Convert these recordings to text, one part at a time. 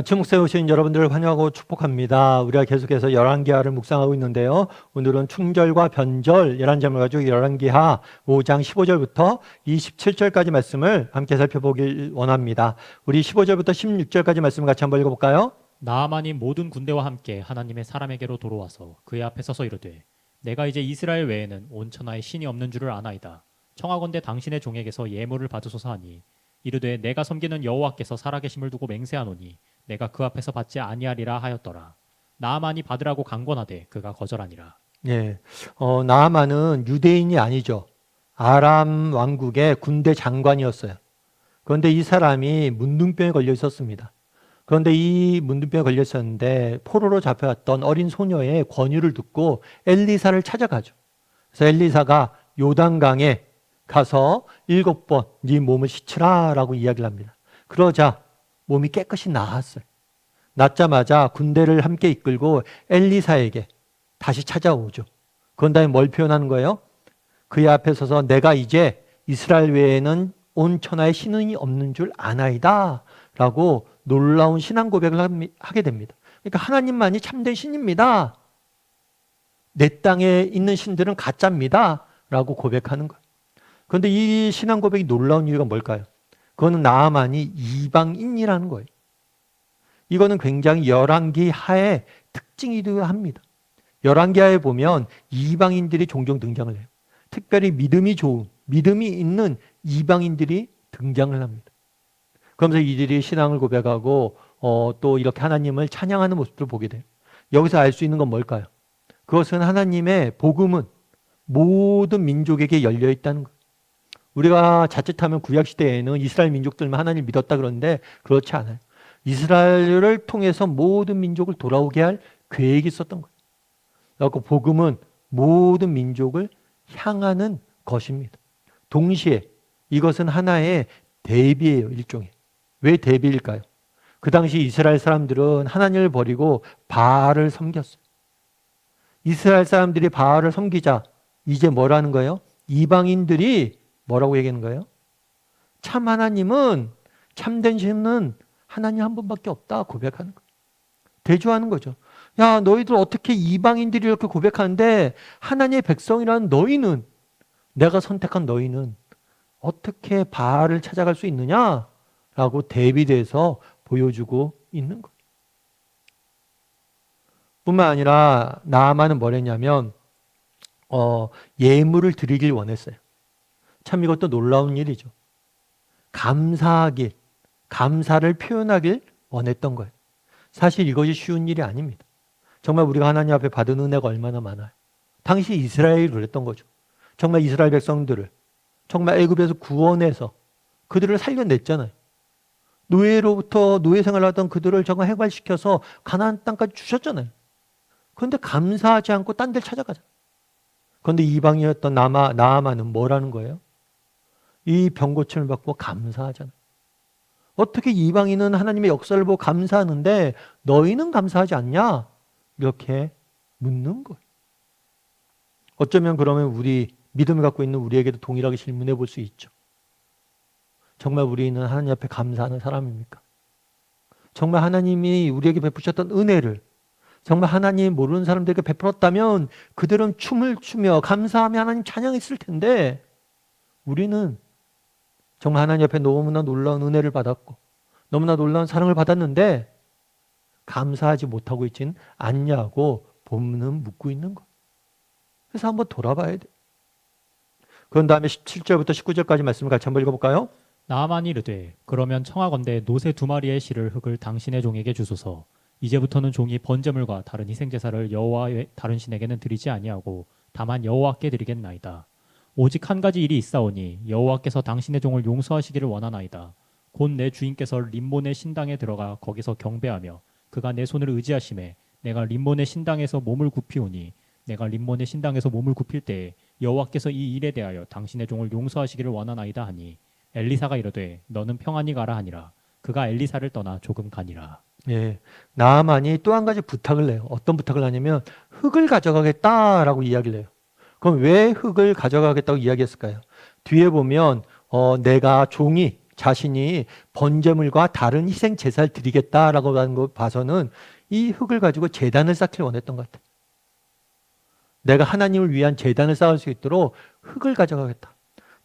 주목세 오신 여러분들을 환영하고 축복합니다. 우리가 계속해서 열왕기하를 묵상하고 있는데요. 오늘은 충절과 변절 11점을 가지고 열왕기하 5장 15절부터 27절까지 말씀을 함께 살펴보길 원합니다. 우리 15절부터 16절까지 말씀을 같이 한번 읽어볼까요? 나아만이 모든 군대와 함께 하나님의 사람에게로 돌아와서 그의 앞에 서서 이르되 내가 이제 이스라엘 외에는 온 천하에 신이 없는 줄을 아나이다. 청하건대 당신의 종에게서 예물을 받으소서 하니 이르되 내가 섬기는 여호와께서 살아계심을 두고 맹세하노니 내가 그 앞에서 받지 아니하리라 하였더라. 나아만이 받으라고 강권하되 그가 거절하니라. 예, 나아만은 유대인이 아니죠. 아람 왕국의 군대 장관이었어요. 그런데 이 사람이 문둥병에 걸려 있었습니다. 그런데 이 문둥병에 걸려 있었는데 포로로 잡혀왔던 어린 소녀의 권유를 듣고 엘리사를 찾아가죠. 그래서 엘리사가 요단강에 가서 7번 네 몸을 씻으라 라고 이야기를 합니다. 그러자 몸이 깨끗이 나았어요. 낫자마자 군대를 함께 이끌고 엘리사에게 다시 찾아오죠. 그런 다음에 뭘 표현하는 거예요? 그의 앞에 서서 내가 이제 이스라엘 외에는 온 천하에 신이 없는 줄 아나이다 라고 놀라운 신앙 고백을 하게 됩니다. 그러니까 하나님만이 참된 신입니다. 내 땅에 있는 신들은 가짜입니다 라고 고백하는 거예요. 그런데 이 신앙 고백이 놀라운 이유가 뭘까요? 그거는 나아만이 이방인이라는 거예요. 이거는 굉장히 열왕기하의 특징이기도 합니다. 열왕기하에 보면 이방인들이 종종 등장을 해요. 특별히 믿음이 좋은, 믿음이 있는 이방인들이 등장을 합니다. 그러면서 이들이 신앙을 고백하고 또 이렇게 하나님을 찬양하는 모습을 보게 돼요. 여기서 알 수 있는 건 뭘까요? 그것은 하나님의 복음은 모든 민족에게 열려 있다는 거예요. 우리가 자칫하면 구약시대에는 이스라엘 민족들만 하나님을 믿었다 그러는데 그렇지 않아요. 이스라엘을 통해서 모든 민족을 돌아오게 할 계획이 있었던 거예요. 그래서 복음은 모든 민족을 향하는 것입니다. 동시에 이것은 하나의 대비예요, 일종의. 왜 대비일까요? 그 당시 이스라엘 사람들은 하나님을 버리고 바알을 섬겼어요. 이스라엘 사람들이 바알을 섬기자 이제 뭐라는 거예요? 이방인들이 뭐라고 얘기하는 거예요? 참 하나님은, 참된 신은 하나님 한 분밖에 없다 고백하는 거예요. 대조하는 거죠. 야, 너희들 어떻게 이방인들이 이렇게 고백하는데 하나님의 백성이라는 너희는, 내가 선택한 너희는 어떻게 바알을 찾아갈 수 있느냐? 라고 대비돼서 보여주고 있는 거예요. 뿐만 아니라 나아만은 뭐랬냐면 예물을 드리길 원했어요. 참 이것도 놀라운 일이죠. 감사하길, 감사를 표현하길 원했던 거예요. 사실 이것이 쉬운 일이 아닙니다. 정말 우리가 하나님 앞에 받은 은혜가 얼마나 많아요. 당시 이스라엘이 그랬던 거죠. 정말 이스라엘 백성들을 정말 애굽에서 구원해서 그들을 살려냈잖아요. 노예로부터 노예 생활하던 그들을 정말 해발시켜서 가나안 땅까지 주셨잖아요. 그런데 감사하지 않고 딴 데를 찾아가잖아요. 그런데 이방이었던 나아만은 뭐라는 거예요? 이 병고침을 받고 감사하잖아요. 어떻게 이방인은 하나님의 역사를 보고 감사하는데 너희는 감사하지 않냐? 이렇게 묻는 거예요. 어쩌면 그러면 우리 믿음을 갖고 있는 우리에게도 동일하게 질문해 볼 수 있죠. 정말 우리는 하나님 앞에 감사하는 사람입니까? 정말 하나님이 우리에게 베푸셨던 은혜를 정말 하나님 모르는 사람들에게 베풀었다면 그들은 춤을 추며 감사하며 하나님 찬양했을 텐데 우리는 정말 하나님 앞에 너무나 놀라운 은혜를 받았고 너무나 놀라운 사랑을 받았는데 감사하지 못하고 있지는 않냐고 본문은 묻고 있는 거예요. 그래서 한번 돌아봐야 돼요. 그런 다음에 17절부터 19절까지 말씀을 같이 한번 읽어볼까요? 나아만이 이르되 그러면 청하건대 노새 2마리의 실을 흙을 당신의 종에게 주소서. 이제부터는 종이 번제물과 다른 희생제사를 여호와의 다른 신에게는 드리지 아니하고 다만 여호와께 드리겠나이다. 오직 한 가지 일이 있사오니 여호와께서 당신의 종을 용서하시기를 원하나이다. 곧 내 주인께서 림몬의 신당에 들어가 거기서 경배하며 그가 내 손을 의지하심에 내가 림몬의 신당에서 몸을 굽히오니 내가 림몬의 신당에서 몸을 굽힐 때에 여호와께서 이 일에 대하여 당신의 종을 용서하시기를 원하나이다 하니 엘리사가 이르되 너는 평안히 가라 하니라. 그가 엘리사를 떠나 조금 가니라. 예, 나아만이 또 한 가지 부탁을 해요. 어떤 부탁을 하냐면 흙을 가져가겠다라고 이야기를 해요. 그럼 왜 흙을 가져가겠다고 이야기했을까요? 뒤에 보면 내가 종이 자신이 번제물과 다른 희생 제사를 드리겠다라고 하는 거 봐서는 이 흙을 가지고 제단을 쌓기를 원했던 것 같아요. 내가 하나님을 위한 제단을 쌓을 수 있도록 흙을 가져가겠다.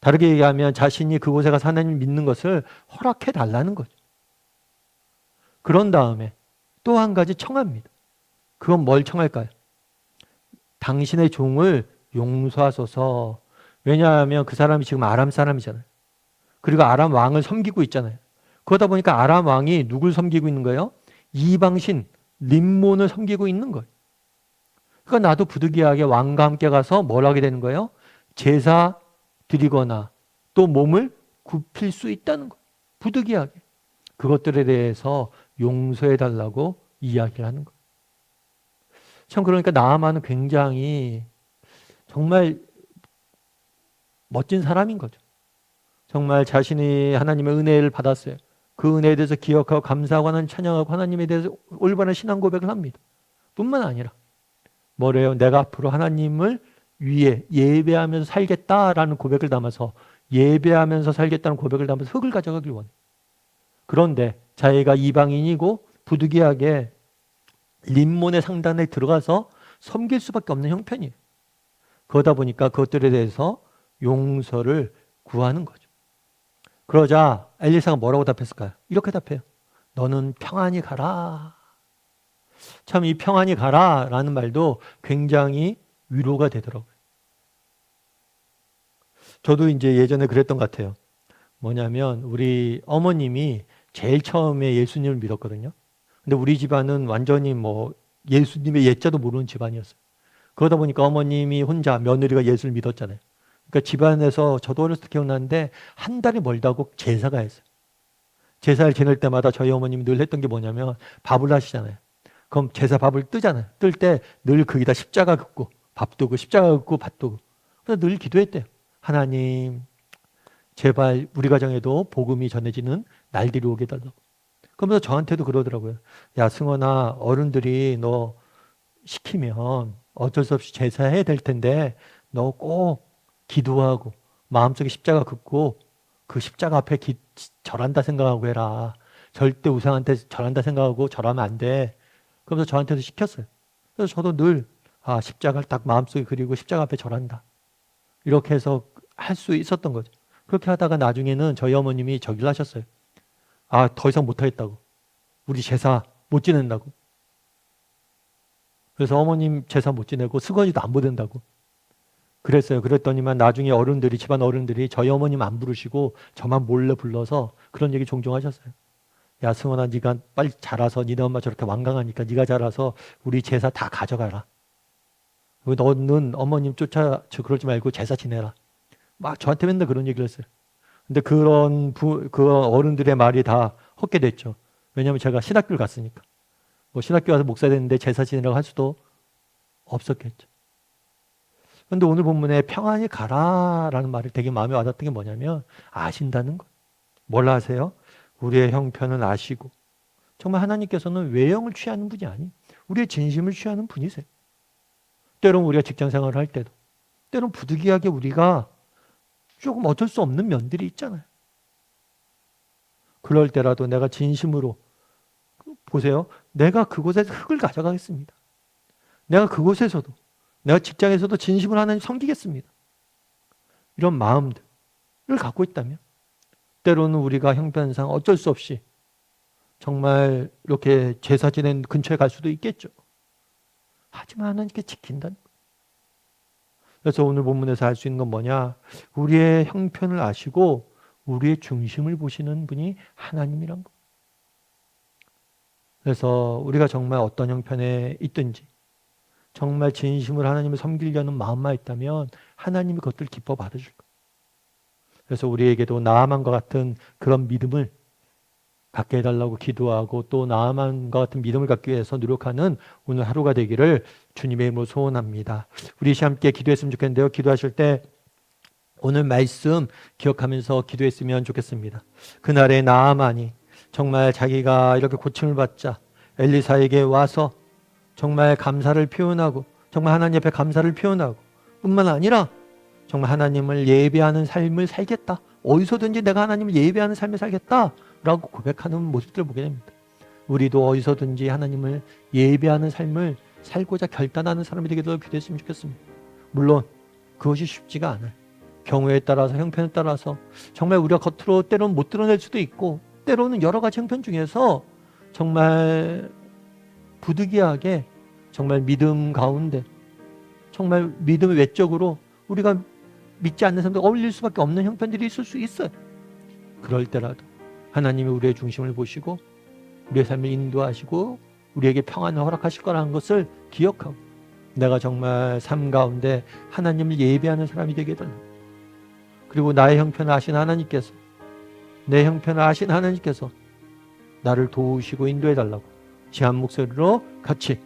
다르게 얘기하면 자신이 그곳에 가서 하나님을 믿는 것을 허락해 달라는 거죠. 그런 다음에 또 한 가지 청합니다. 그건 뭘 청할까요? 당신의 종을 용서하소서. 왜냐하면 그 사람이 지금 아람 사람이잖아요. 그리고 아람 왕을 섬기고 있잖아요. 그러다 보니까 아람 왕이 누굴 섬기고 있는 거예요? 이방신 림몬을 섬기고 있는 거예요. 그러니까 나도 부득이하게 왕과 함께 가서 뭘 하게 되는 거예요? 제사 드리거나 또 몸을 굽힐 수 있다는 거예요. 부득이하게. 그것들에 대해서 용서해 달라고 이야기를 하는 거예요. 참 그러니까 나아만은 굉장히 정말 멋진 사람인 거죠. 정말 자신이 하나님의 은혜를 받았어요. 그 은혜에 대해서 기억하고 감사하고 하나님 찬양하고 하나님에 대해서 올바른 신앙 고백을 합니다. 뿐만 아니라 뭐래요? 내가 앞으로 하나님을 위해 예배하면서 살겠다라는 고백을 담아서 예배하면서 살겠다는 고백을 담아서 흙을 가져가길 원해요. 그런데 자기가 이방인이고 부득이하게 림몬의 상단에 들어가서 섬길 수밖에 없는 형편이에요. 그러다 보니까 그것들에 대해서 용서를 구하는 거죠. 그러자 엘리사가 뭐라고 답했을까요? 이렇게 답해요. 너는 평안히 가라. 참 이 평안히 가라라는 말도 굉장히 위로가 되더라고요. 저도 이제 예전에 그랬던 것 같아요. 뭐냐면 우리 어머님이 제일 처음에 예수님을 믿었거든요. 근데 우리 집안은 완전히 뭐 예수님의 예자도 모르는 집안이었어요. 그러다 보니까 어머님이 혼자 며느리가 예수를 믿었잖아요. 그러니까 집안에서 저도 어렸을 때 기억나는데 한 달이 멀다고 제사가 했어요. 제사를 지낼 때마다 저희 어머님이 늘 했던 게 뭐냐면 밥을 하시잖아요. 그럼 제사 밥을 뜨잖아요. 뜰 때 늘 거기다 십자가 긋고 밥도 그 십자가 긋고 밥도 그. 그래서 늘 기도했대요. 하나님 제발 우리 가정에도 복음이 전해지는 날들이 오게 달라고. 그러면서 저한테도 그러더라고요. 야 승원아, 어른들이 너 시키면 어쩔 수 없이 제사해야 될 텐데 너 꼭 기도하고 마음속에 십자가 긋고 그 십자가 앞에 절한다 생각하고 해라. 절대 우상한테 절한다 생각하고 절하면 안 돼. 그러면서 저한테도 시켰어요. 그래서 저도 늘 십자가를 딱 마음속에 그리고 십자가 앞에 절한다. 이렇게 해서 할 수 있었던 거죠. 그렇게 하다가 나중에는 저희 어머님이 저기를 하셨어요. 더 이상 못하겠다고. 우리 제사 못 지낸다고. 그래서 어머님 제사 못 지내고 수건이도 안 보낸다고. 그랬어요. 그랬더니만 나중에 어른들이, 집안 어른들이 저희 어머님 안 부르시고 저만 몰래 불러서 그런 얘기 종종 하셨어요. 야 승원아, 네가 빨리 자라서 니네 엄마 저렇게 완강하니까 네가 자라서 우리 제사 다 가져가라. 너는 어머님 쫓아 그러지 말고 제사 지내라. 막 저한테 맨날 그런 얘기를 했어요. 근데 그 어른들의 말이 다 헛게 됐죠. 왜냐하면 제가 신학교를 갔으니까. 뭐 신학교 가서 목사 됐는데 제사 지내라고 할 수도 없었겠죠. 그런데 오늘 본문에 평안히 가라라는 말이 되게 마음에 와닿던 게 뭐냐면 아신다는 것. 뭘 아세요? 우리의 형편은 아시고 정말 하나님께서는 외형을 취하는 분이 아니에요. 우리의 진심을 취하는 분이세요. 때로는 우리가 직장 생활을 할 때도 때로는 부득이하게 우리가 조금 어쩔 수 없는 면들이 있잖아요. 그럴 때라도 내가 진심으로 보세요. 내가 그곳에서 흙을 가져가겠습니다. 내가 그곳에서도 내가 직장에서도 진심으로 하나님 섬기겠습니다. 이런 마음들을 갖고 있다면 때로는 우리가 형편상 어쩔 수 없이 정말 이렇게 제사 지낸 근처에 갈 수도 있겠죠. 하지만 하나님께 지킨다는 거예요. 그래서 오늘 본문에서 알 수 있는 건 뭐냐? 우리의 형편을 아시고 우리의 중심을 보시는 분이 하나님이란 거. 그래서 우리가 정말 어떤 형편에 있든지 정말 진심으로 하나님을 섬기려는 마음만 있다면 하나님이 그것들을 기뻐 받으실 거예요. 그래서 우리에게도 나아만과 같은 그런 믿음을 갖게 해달라고 기도하고 또 나아만과 같은 믿음을 갖기 위해서 노력하는 오늘 하루가 되기를 주님의 이름으로 소원합니다. 우리 함께 기도했으면 좋겠는데요. 기도하실 때 오늘 말씀 기억하면서 기도했으면 좋겠습니다. 그날의 나아만이 정말 자기가 이렇게 고침을 받자 엘리사에게 와서 정말 감사를 표현하고 정말 하나님 앞에 감사를 표현하고 뿐만 아니라 정말 하나님을 예배하는 삶을 살겠다 어디서든지 내가 하나님을 예배하는 삶을 살겠다라고 고백하는 모습들을 보게 됩니다. 우리도 어디서든지 하나님을 예배하는 삶을 살고자 결단하는 사람이 되기를 기도했으면 좋겠습니다. 물론 그것이 쉽지가 않아요. 경우에 따라서, 형편에 따라서 정말 우리가 겉으로 때로는 못 드러낼 수도 있고, 때로는 여러 가지 형편 중에서 정말 부득이하게 정말 믿음 가운데, 정말 믿음 외적으로 우리가 믿지 않는 사람들 어울릴 수밖에 없는 형편들이 있을 수 있어요. 그럴 때라도 하나님이 우리의 중심을 보시고 우리의 삶을 인도하시고 우리에게 평안을 허락하실 거라는 것을 기억하고, 내가 정말 삶 가운데 하나님을 예배하는 사람이 되게 해달라고, 그리고 나의 형편을 아신 하나님께서, 내 형편을 아신 하나님께서 나를 도우시고 인도해 달라고 지한 목소리로 같이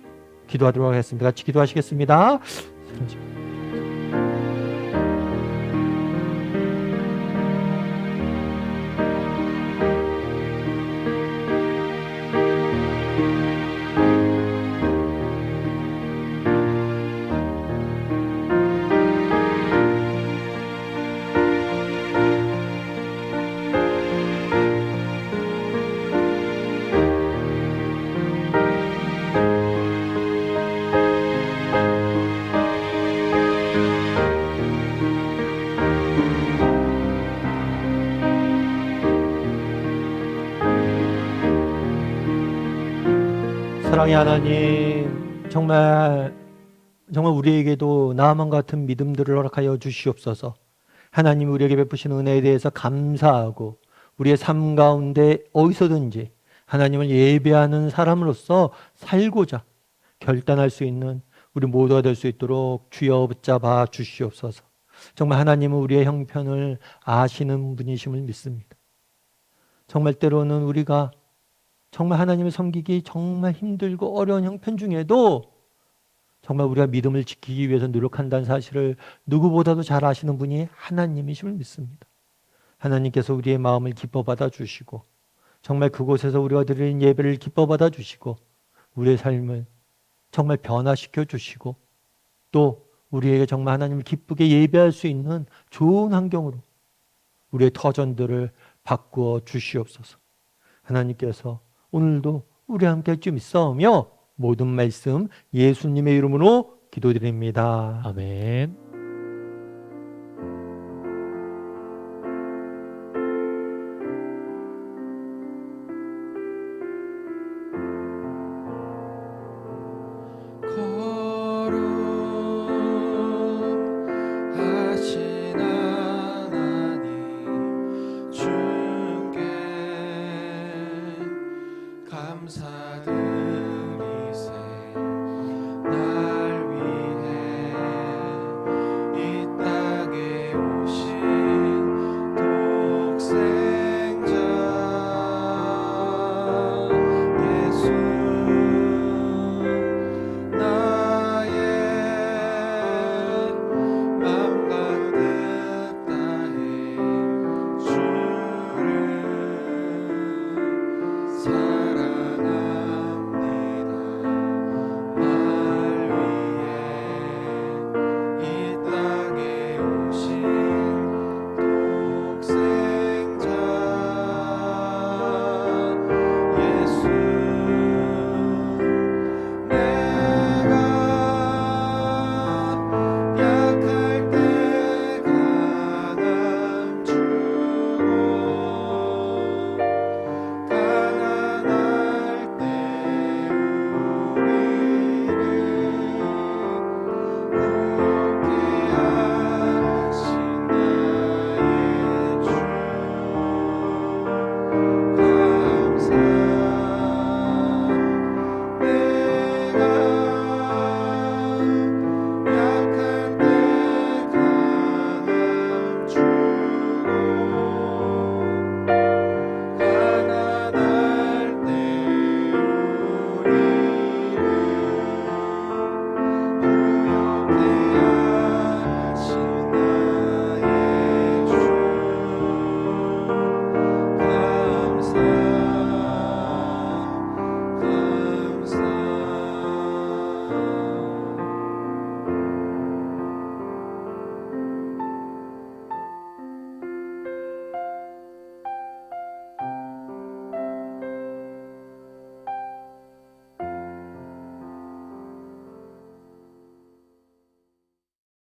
기도하도록 하겠습니다. 같이 기도하시겠습니다. 사랑의 하나님, 정말 우리에게도 나아만과 같은 믿음들을 허락하여 주시옵소서. 하나님 우리에게 베푸신 은혜에 대해서 감사하고 우리의 삶 가운데 어디서든지 하나님을 예배하는 사람으로서 살고자 결단할 수 있는 우리 모두가 될 수 있도록 주여 붙잡아 주시옵소서. 정말 하나님은 우리의 형편을 아시는 분이심을 믿습니다. 정말 때로는 우리가 정말 하나님을 섬기기 정말 힘들고 어려운 형편 중에도 정말 우리가 믿음을 지키기 위해서 노력한다는 사실을 누구보다도 잘 아시는 분이 하나님이심을 믿습니다. 하나님께서 우리의 마음을 기뻐 받아 주시고 정말 그곳에서 우리가 드리는 예배를 기뻐 받아 주시고 우리의 삶을 정말 변화시켜 주시고 또 우리에게 정말 하나님을 기쁘게 예배할 수 있는 좋은 환경으로 우리의 터전들을 바꾸어 주시옵소서. 하나님께서 오늘도 우리와 함께 할 줄 믿사오며 모든 말씀 예수님의 이름으로 기도드립니다. 아멘.